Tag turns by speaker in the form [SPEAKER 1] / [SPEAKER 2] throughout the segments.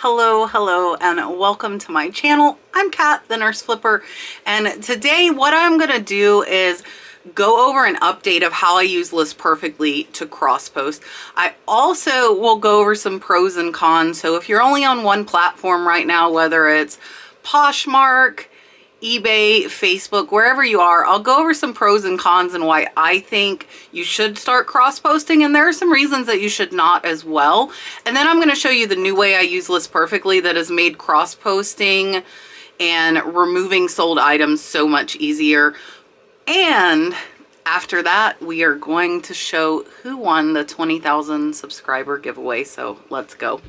[SPEAKER 1] Hello, and welcome to my channel. I'm Kat, the Nurse Flipper, and today what I'm gonna do is go over an update of how I use List Perfectly to Crosspost. I also will go over some pros and cons. So if you're only on one platform right now, whether it's Poshmark, eBay, Facebook, wherever you are, I'll go over some pros and cons and why I think you should start cross-posting, and there are some reasons that you should not as well. And then I'm going to show you the new way I use List Perfectly that has made cross-posting and removing sold items so much easier. And after that, we are going to show who won the 20,000 subscriber giveaway. So let's go.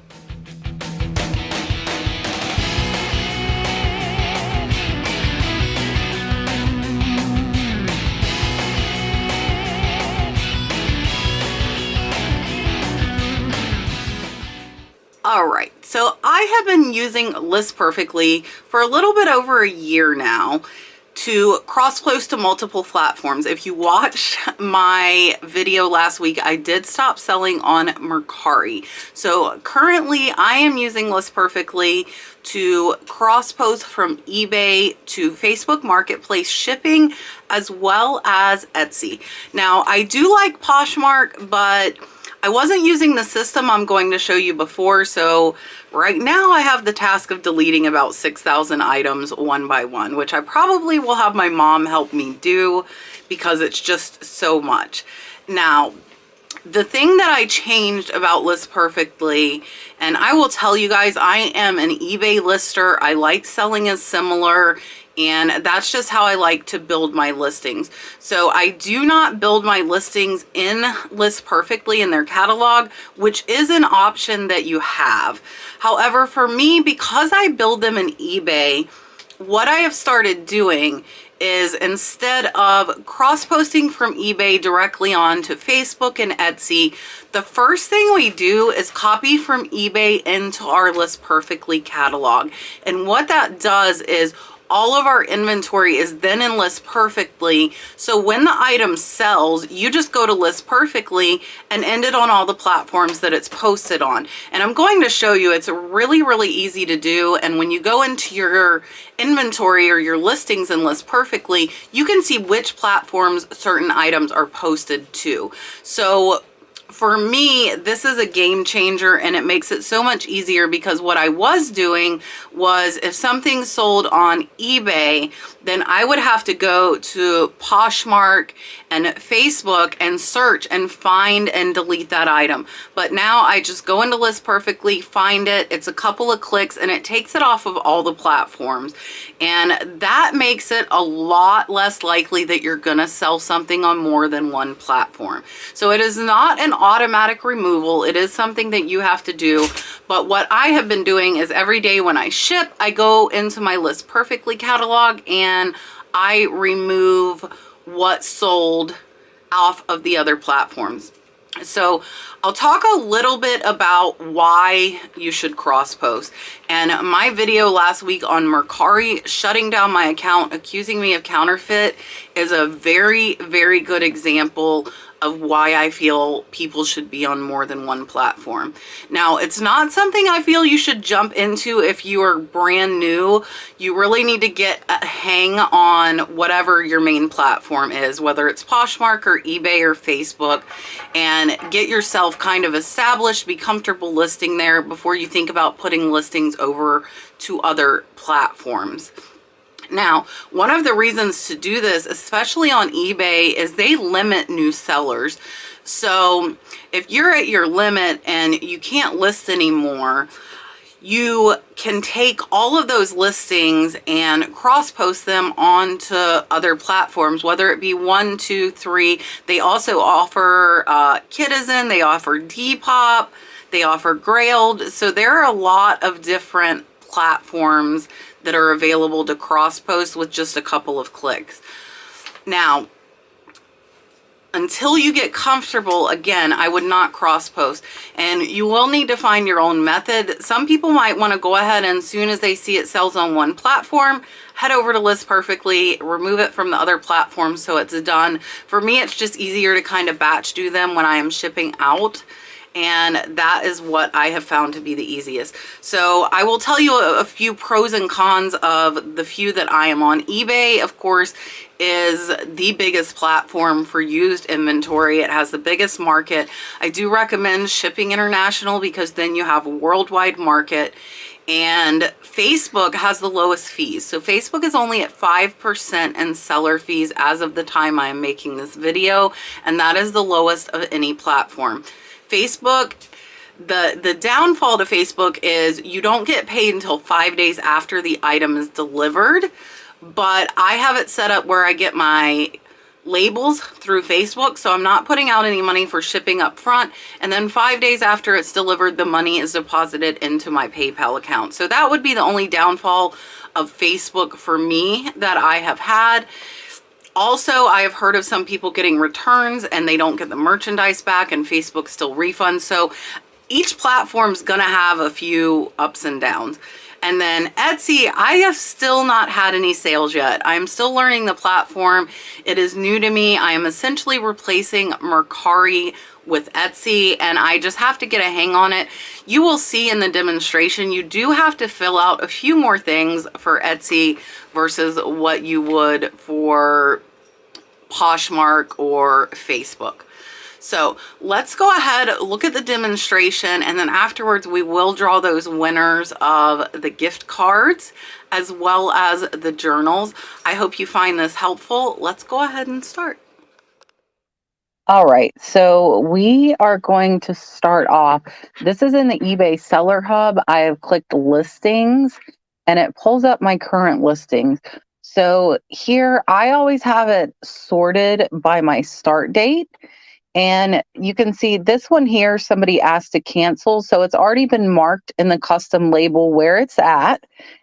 [SPEAKER 1] All right, so I have been using List Perfectly for a little bit over a year now to cross-post to multiple platforms. If you watched my video last week, I did stop selling on Mercari. So currently I am using List Perfectly to cross-post from eBay to Facebook Marketplace shipping, as well as Etsy. Now, I do like Poshmark, but I wasn't using the system I'm going to show you before, so right now I have the task of deleting about 6,000 items one by one, which I probably will have my mom help me do because it's just so much. Now, the thing that I changed about List Perfectly, and I will tell you guys, I am an eBay lister. I like selling as similar, and that's just how I like to build my listings. So I do not build my listings in List Perfectly in their catalog, which is an option that you have. However, for me, because I build them in eBay, what I have started doing is, instead of cross-posting from eBay directly onto Facebook and Etsy, the first thing we do is copy from eBay into our List Perfectly catalog. And what that does is all of our inventory is then in List Perfectly. So when the item sells, you just go to List Perfectly and end it on all the platforms that it's posted on. And I'm going to show you, it's really easy to do. And when you go into your inventory or your listings in List Perfectly, you can see which platforms certain items are posted to. So for me, this is a game changer, and it makes it so much easier, because what I was doing was, if something sold on eBay, then I would have to go to Poshmark and Facebook and search and find and delete that item. But now I just go into List Perfectly, find it, it's a couple of clicks, and it takes it off of all the platforms. And that makes it a lot less likely that you're gonna sell something on more than one platform. So it is not an automatic removal. It is something that you have to do. But what I have been doing is, every day when I ship, I go into my List Perfectly catalog and I remove what sold off of the other platforms. So I'll talk a little bit about why you should cross-post. And my video last week on Mercari shutting down my account, accusing me of counterfeit, is a very good example of why I feel people should be on more than one platform. Now, it's not something I feel you should jump into if you are brand new. You really need to get a hang on whatever your main platform is, whether it's Poshmark or eBay or Facebook, and get yourself kind of established, be comfortable listing there before you think about putting listings over to other platforms. Now, one of the reasons to do this, especially on eBay, is they limit new sellers. So if you're at your limit and you can't list anymore, you can take all of those listings and cross-post them onto other platforms, whether it be 1, 2, 3. They also offer Kitizen, they offer Depop, they offer Grailed. So there are a lot of different platforms that are available to cross-post with just a couple of clicks. Now, until you get comfortable, again, I would not cross-post, and you will need to find your own method. Some people might want to go ahead and, as soon as they see it sells on one platform, head over to List Perfectly, remove it from the other platforms so it's done. For me, it's just easier to kind of batch do them when I am shipping out. And that is what I have found to be the easiest. So I will tell you a few pros and cons of the few that I am on. eBay, of course, is the biggest platform for used inventory. It has the biggest market. I do recommend shipping international because then you have a worldwide market. And Facebook has the lowest fees. So Facebook is only at 5% in seller fees as of the time I am making this video, and that is the lowest of any platform. Facebook, the downfall to Facebook is you don't get paid until 5 days after the item is delivered, but I have it set up where I get my labels through Facebook, so I'm not putting out any money for shipping up front, and then 5 days after it's delivered, the money is deposited into my PayPal account. So that would be the only downfall of Facebook for me that I have had. Also, I have heard of some people getting returns and they don't get the merchandise back and Facebook still refunds. So each platform's gonna have a few ups and downs. And then Etsy, I have still not had any sales yet. I'm still learning the platform. It is new to me. I am essentially replacing Mercari with Etsy, and I just have to get a hang on it. You will see in the demonstration, you do have to fill out a few more things for Etsy versus what you would for Poshmark or Facebook. So let's go ahead, look at the demonstration, and then afterwards we will draw those winners of the gift cards as well as the journals. I hope you find this helpful. Let's go ahead and start. All right, so we are going to start off. This is in the eBay Seller Hub. I have clicked listings and it pulls up my current listings. So here I always have it sorted by my start date. And you can see this one here, somebody asked to cancel. So it's already been marked in the custom label where it's at,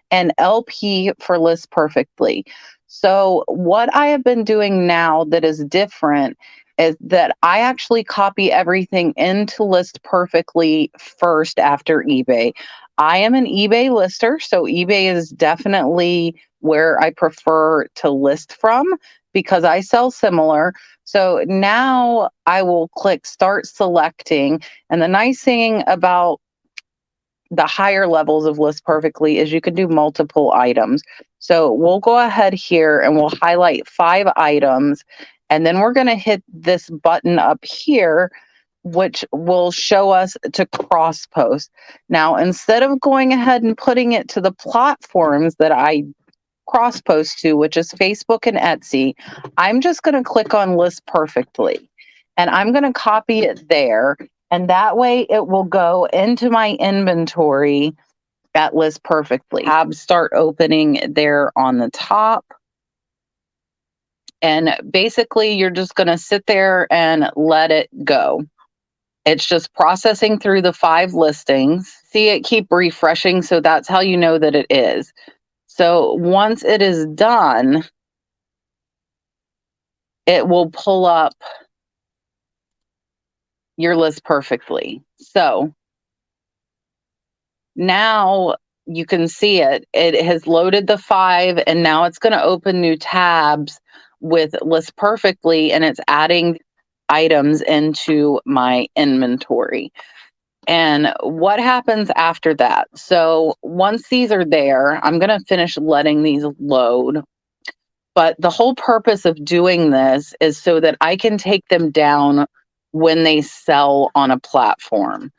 [SPEAKER 1] and LP for list perfectly. So what I have been doing now that is different is that I actually copy everything into list perfectly first after eBay. I am an eBay lister, so eBay is definitely where I prefer to list from because I sell similar. So now I will click start selecting. And the nice thing about the higher levels of list perfectly is you can do multiple items. So we'll go ahead here and we'll highlight 5 items. And then we're going to hit this button up here, which will show us to Crosspost. Now, instead of going ahead and putting it to the platforms that I Crosspost to, which is Facebook and Etsy, I'm just going to click on list perfectly and I'm going to copy it there. And that way it will go into my inventory at list perfectly. Tabs start opening there on the top. And basically you're just going to sit there and let it go. It's just processing through the 5 listings. See it keep refreshing. So that's how you know that it is. So once it is done, it will pull up your list perfectly. So now you can see it. It has loaded the 5 and now it's going to open new tabs with list perfectly and it's adding items into my inventory. And what happens after that? So once these are there, I'm going to finish letting these load. But the whole purpose of doing this is so that I can take them down when they sell on a platform.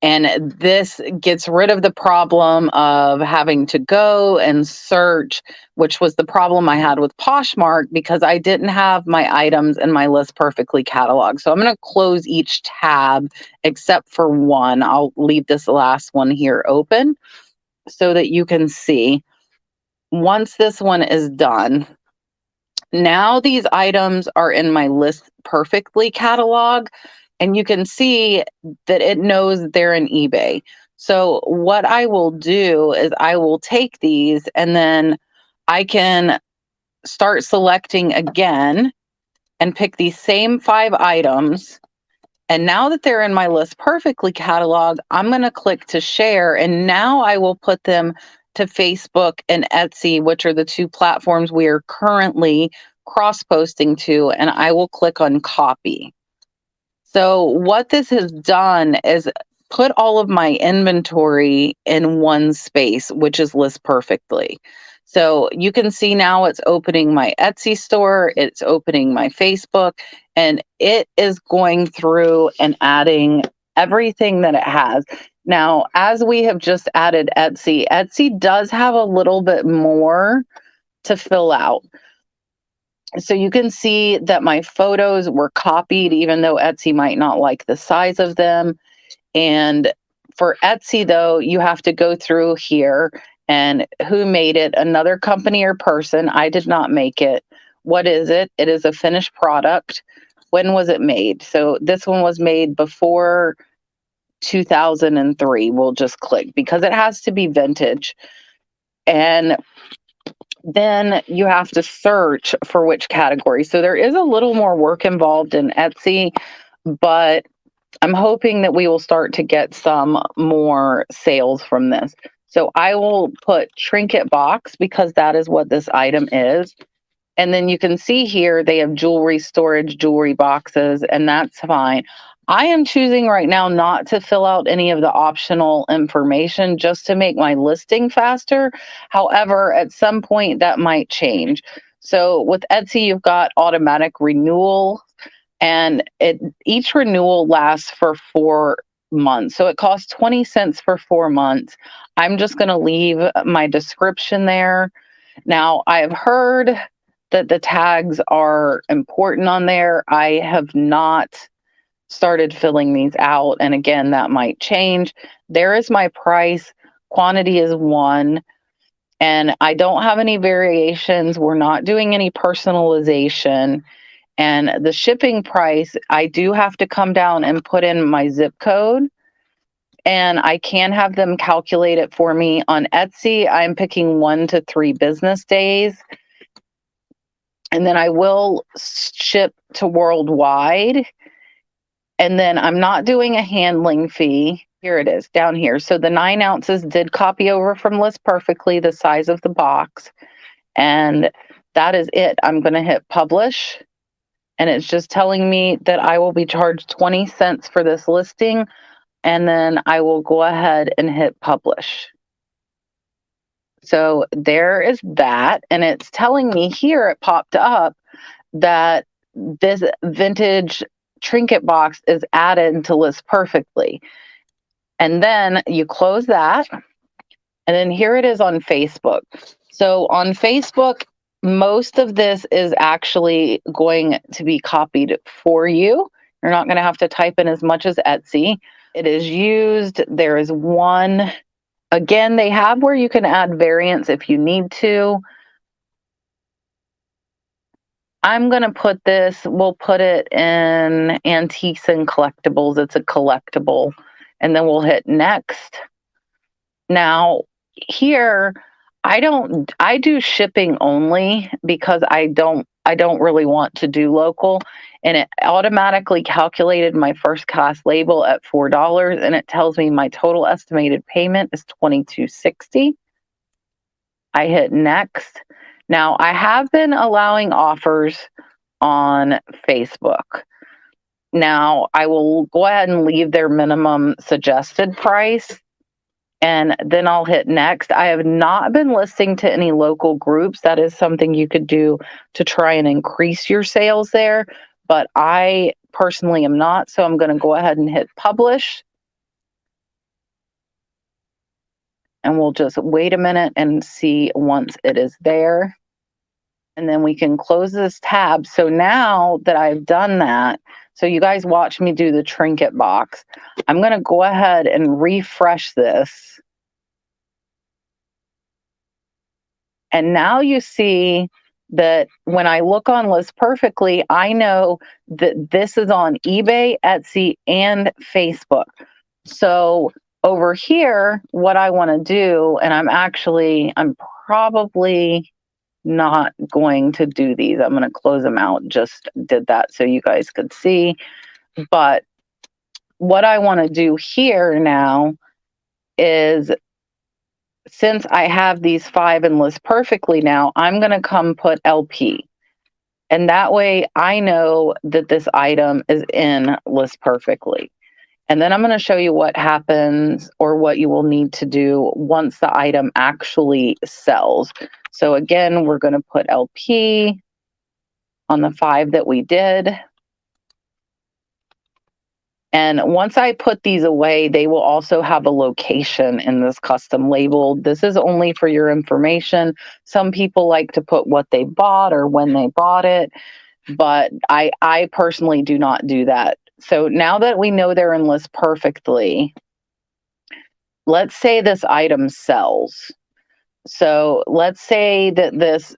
[SPEAKER 1] And this gets rid of the problem of having to go and search, which was the problem I had with Poshmark because I didn't have my items in my list perfectly cataloged. So I'm going to close each tab except for one. I'll leave this last one here open so that you can see. Once this one is done, now these items are in my list perfectly catalog. And you can see that it knows they're in eBay. So what I will do is I will take these and then I can start selecting again and pick these same 5 items. And now that they're in my list perfectly catalog, I'm going to click to share. And now I will put them to Facebook and Etsy, which are the 2 platforms we are currently cross-posting to. And I will click on copy.
[SPEAKER 2] So what this has done is put all of my inventory in one space, which is List Perfectly. So you can see now it's opening my Etsy store, it's opening my Facebook, and it is going through and adding everything that it has. Now, as we have just added Etsy, Etsy does have a little bit more to fill out. So you can see that my photos were copied, even though Etsy might not like the size of them. And for Etsy, though, you have to go through here and who made it, another company or person. I did not make it. What is it? It is a finished product. When was it made? So this one was made before 2003. We'll just click because it has to be vintage. And then you have to search for which category. So there is a little more work involved in Etsy, but I'm hoping that we will start to get some more sales from this. So I will put trinket box because that is what this item is. And then you can see here they have jewelry storage, jewelry boxes, and that's fine. I am choosing right now not to fill out any of the optional information just to make my listing faster. However, at some point that might change. So with Etsy, you've got automatic renewal, and each renewal lasts for 4 months. So it costs 20 cents for 4 months. I'm just going to leave my description there. Now, I've heard that the tags are important on there. I have not started filling these out. And again, that might change. There is my price. Quantity is 1. And I don't have any variations. We're not doing any personalization. And the shipping price, I do have to come down and put in my zip code. And I can have them calculate it for me. On Etsy, I'm picking 1 to 3 business days. And then I will ship to worldwide. And then I'm not doing a handling fee. Here it is down here. So the 9 ounces did copy over from List Perfectly, the size of the box. And that is it. I'm going to hit publish. And it's just telling me that I will be charged 20 cents for this listing. And then I will go ahead and hit publish. So there is that. And it's telling me here, it popped up that this vintage trinket box is added to List Perfectly. And then you close that. And then here it is on Facebook. So on Facebook, most of this is actually going to be copied for you. You're not going to have to type in as much as Etsy. It is used. There is one. Again, they have where you can add variants if you need to. I'm going to put this, we'll put it in antiques and collectibles. It's a collectible. And then we'll hit next. Now, here, I do shipping only because I don't really want to do local. And it automatically calculated my first class label at $4, and it tells me my total estimated payment is $22.60. I hit next. Now, I have been allowing offers on Facebook. Now, I will go ahead and leave their minimum suggested price, and then I'll hit next. I have not been listing to any local groups. That is something you could do to try and increase your sales there, but I personally am not, so I'm going to go ahead and hit publish. And we'll just wait a minute and see once it is there. And then we can close this tab. So now that I've done that, so you guys watch me do the trinket box, I'm going to go ahead and refresh this. And now you see that when I look on List Perfectly, I know that this is on eBay, Etsy, and Facebook. So over here, what I want to do, and I'm probably not going to do these. I'm going to close them out. Just did that so you guys could see. But what I want to do here now is, since I have these 5 in List Perfectly now, I'm going to come put LP. And that way I know that this item is in List Perfectly. And then I'm going to show you what happens or what you will need to do once the item actually sells. So again, we're going to put LP on the 5 that we did. And once I put these away, they will also have a location in this custom label. This is only for your information. Some people like to put what they bought or when they bought it, but I personally do not do that. So now that we know they're in List Perfectly, let's say this item sells. So let's say that this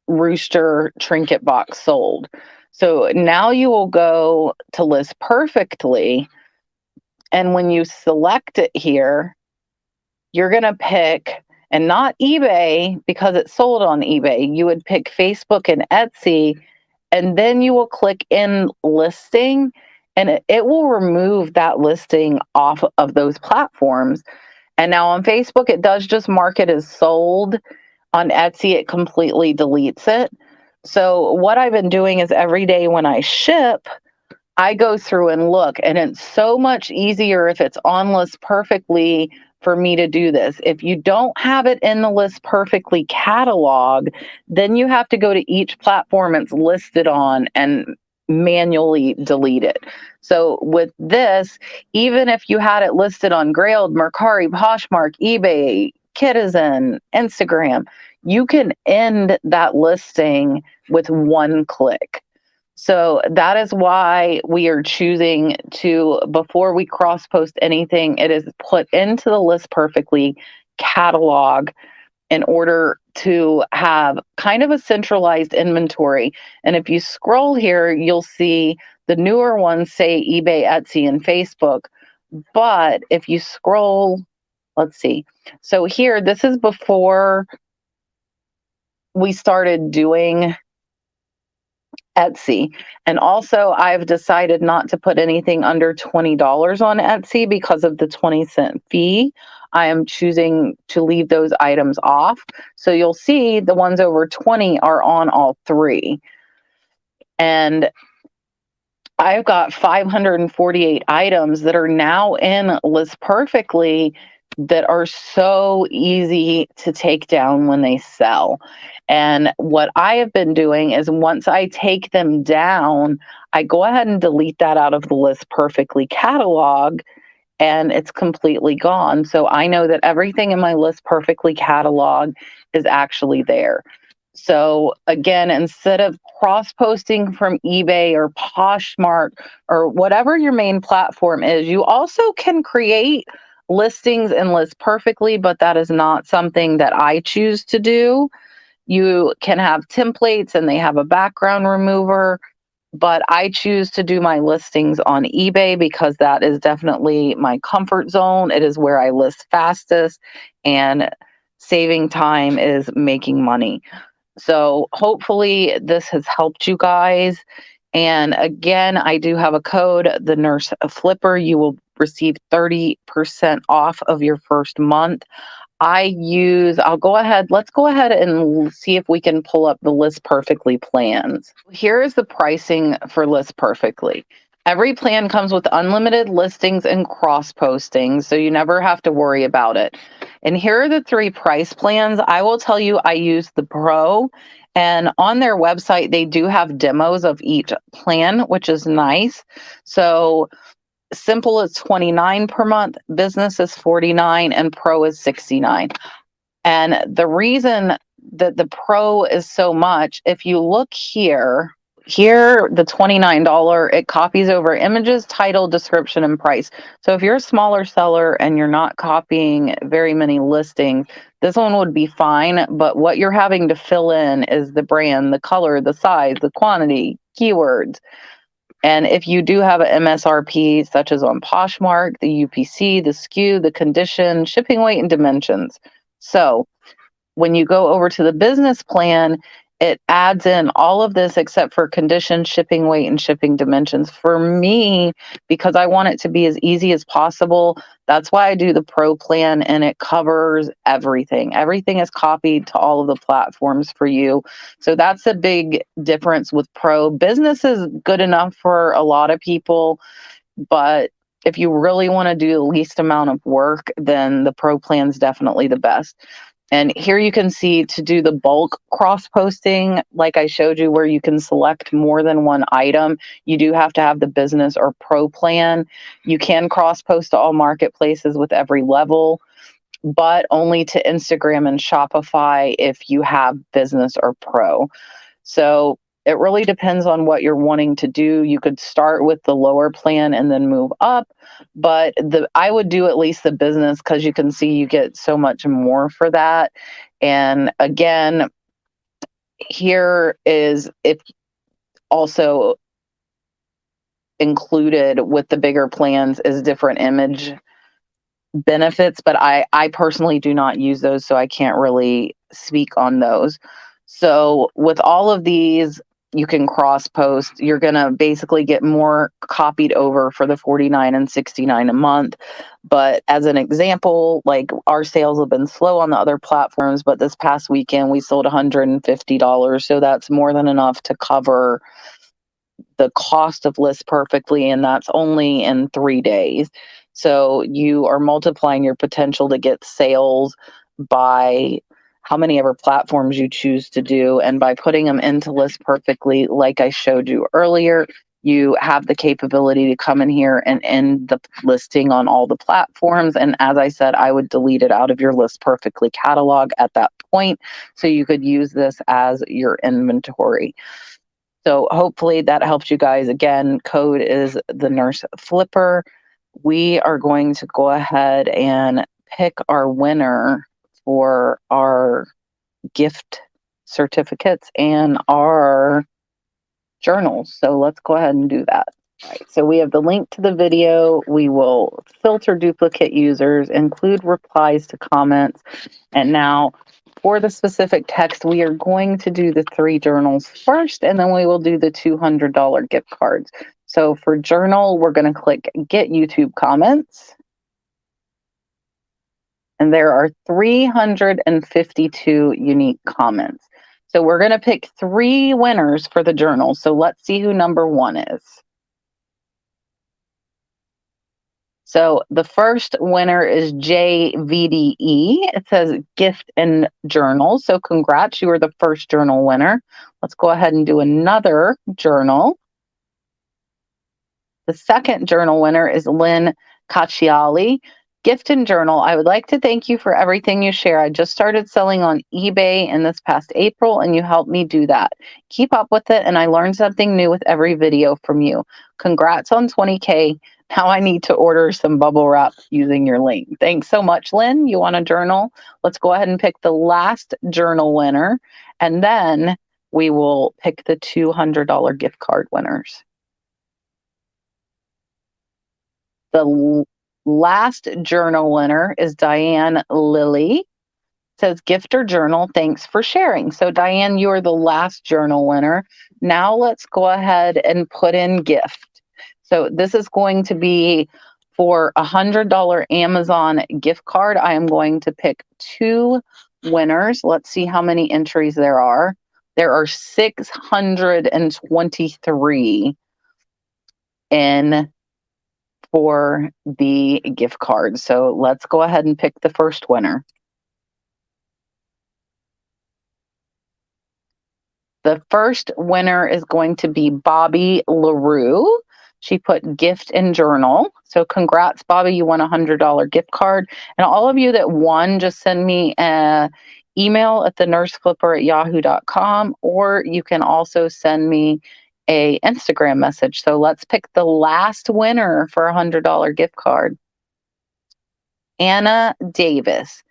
[SPEAKER 2] rooster trinket box sold. So now you will go to List Perfectly. And when you select it here, you're going to pick, and not eBay because it's sold on eBay, you would pick Facebook and Etsy, and then you will click in listing, and it will remove that listing off of those platforms. And now on Facebook, it does just mark it as sold. On Etsy, it completely deletes it. So what I've been doing is every day when I ship, I go through and look, and it's so much easier if it's on List Perfectly for me to do this. If you don't have it in the List Perfectly catalog, then you have to go to each platform it's listed on and manually delete it. So with this, even if you had it listed on Grailed, Mercari, Poshmark, eBay, Kitizen, Instagram, you can end that listing with one click. So that is why we are choosing to, before we cross post anything, it is put into the List Perfectly catalog in order to have kind of a centralized inventory. And if you scroll here, you'll see the newer ones say eBay, Etsy, and Facebook. But if you scroll, let's see. So here, this is before we started doing Etsy. And also, I've decided not to put anything under $20 on Etsy because of the 20-cent fee. I am choosing to leave those items off. So you'll see the ones over 20 are on all 3. And I've got 548 items that are now in List Perfectly that are so easy to take down when they sell. And what I have been doing is once I take them down, I go ahead and delete that out of the List Perfectly catalog, and it's completely gone. So I know that everything in my List Perfectly catalog is actually there. So again, instead of cross-posting from eBay or Poshmark or whatever your main platform is, you also can create listings and List Perfectly, but that is not something that I choose to do. You can have templates and they have a background remover, but I choose to do my listings on eBay because that is definitely my comfort zone. It is where I list fastest, and saving time is making money. So hopefully this has helped you guys. And again, I do have a code, the Nurse Flipper. You will receive 30% off of your first month. I'll go ahead, let's go ahead and see if we can pull up the List Perfectly plans. Here is the pricing for List Perfectly. Every plan comes with unlimited listings and cross postings, so you never have to worry about it. And here are the 3 price plans. I will tell you, I use the Pro, and on their website, they do have demos of each plan, which is nice. So Simple is $29 per month, Business is $49, and Pro is $69. And the reason that the Pro is so much, if you look here, the $29, it copies over images, title, description, and price. So if you're a smaller seller and you're not copying very many listings, this one would be fine. But what you're having to fill in is the brand, the color, the size, the quantity, keywords. And if you do have an MSRP, such as on Poshmark, the UPC, the SKU, the condition, shipping weight, and dimensions. So when you go over to the business plan, it adds in all of this except for condition, shipping weight, and shipping dimensions. For me, because I want it to be as easy as possible, that's why I do the Pro plan, and it covers everything. Everything is copied to all of the platforms for you. So that's a big difference with Pro. Business is good enough for a lot of people, but if you really want to do the least amount of work, then the Pro plan is definitely the best. And here you can see to do the bulk cross posting, like I showed you, where you can select more than one item, you do have to have the business or Pro plan. You can cross post to all marketplaces with every level, but only to Instagram and Shopify if you have business or Pro. So it really depends on what you're wanting to do. You could start with the lower plan and then move up, but I would do at least the business because you can see you get so much more for that. And again, here is if also included with the bigger plans is different image benefits, but I personally do not use those, so I can't really speak on those. So with all of these, you can cross post. You're going to basically get more copied over for the $49 and $69 a month. But as an example, like our sales have been slow on the other platforms, but this past weekend we sold $150. So that's more than enough to cover the cost of List Perfectly, and that's only in 3 days. So you are multiplying your potential to get sales by how many ever platforms you choose to do. And by putting them into List Perfectly, like I showed you earlier, you have the capability to come in here and end the listing on all the platforms. And as I said, I would delete it out of your List Perfectly catalog at that point, so you could use this as your inventory. So hopefully that helps you guys. Again, code is the Nurse Flipper. We are going to go ahead and pick our winner for our gift certificates and our journals. So let's go ahead and do that. All right, so we have the link to the video. We will filter duplicate users, include replies to comments. And now for the specific text, we are going to do the 3 journals first, and then we will do the $200 gift cards. So for journal, we're going to click Get YouTube Comments. And there are 352 unique comments. So we're going to pick 3 winners for the journal. So let's see who number 1 is. So the first winner is JVDE. It says gift and journal. So congrats, you are the first journal winner. Let's go ahead and do another journal. The second journal winner is Lynn Cacciali. Gift and journal. I would like to thank you for everything you share. I just started selling on eBay in this past April, and you helped me do that. Keep up with it, and I learned something new with every video from you. Congrats on 20K. Now I need to order some bubble wrap using your link. Thanks so much, Lynn. You want a journal? Let's go ahead and pick the last journal winner, and then we will pick the $200 gift card winners. The last journal winner is Diane Lilly. It says gift or journal, thanks for sharing. So Diane, you are the last journal winner. Now let's go ahead and put in gift. So this is going to be for a $100 Amazon gift card. I am going to pick 2 winners. Let's see how many entries there are. There are 623 in for the gift card. So let's go ahead and pick the first winner. The first winner is going to be Bobby LaRue. She put gift and journal. So congrats, Bobby. You won a $100 gift card. And all of you that won, just send me an email at thenurseflipper@yahoo.com, or you can also send me a Instagram message. So let's pick the last winner for a $100 gift card. Anna Davis.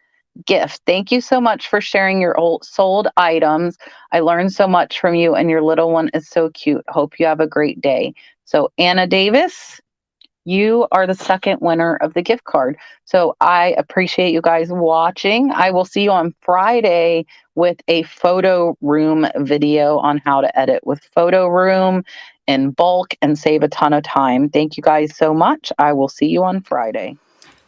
[SPEAKER 2] Gift. Thank you so much for sharing your sold items. I learned so much from you, and your little one is so cute. Hope you have a great day. So Anna Davis, you are the second winner of the gift card. So I appreciate you guys watching. I will see you on Friday with a photo room video on how to edit with photo room in bulk and save a ton of time. Thank you guys so much. I will see you on Friday.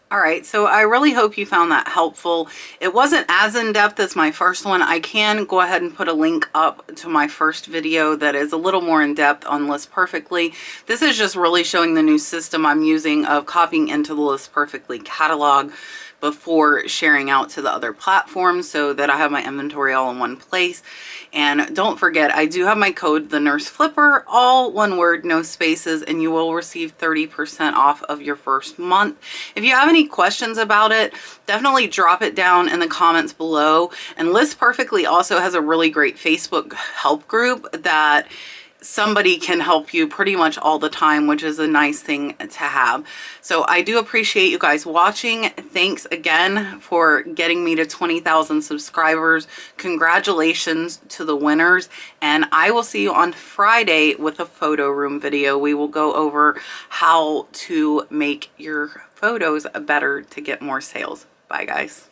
[SPEAKER 1] All right, so I really hope you found that helpful. It wasn't as in-depth as my first one. I can go ahead and put a link up to my first video that is a little more in-depth on List Perfectly. This is just really showing the new system I'm using of copying into the List Perfectly catalog before sharing out to the other platforms so that I have my inventory all in one place. And don't forget, I do have my code, the Nurse Flipper, all one word, no spaces, and you will receive 30% off of your first month. If you have any questions about it, definitely drop it down in the comments below. And List Perfectly also has a really great Facebook help group that somebody can help you pretty much all the time, which is a nice thing to have. So I do appreciate you guys watching. Thanks again for getting me to 20,000 subscribers. Congratulations to the winners, and I will see you on Friday with a photo room video. We will go over how to make your photos better to get more sales. Bye guys.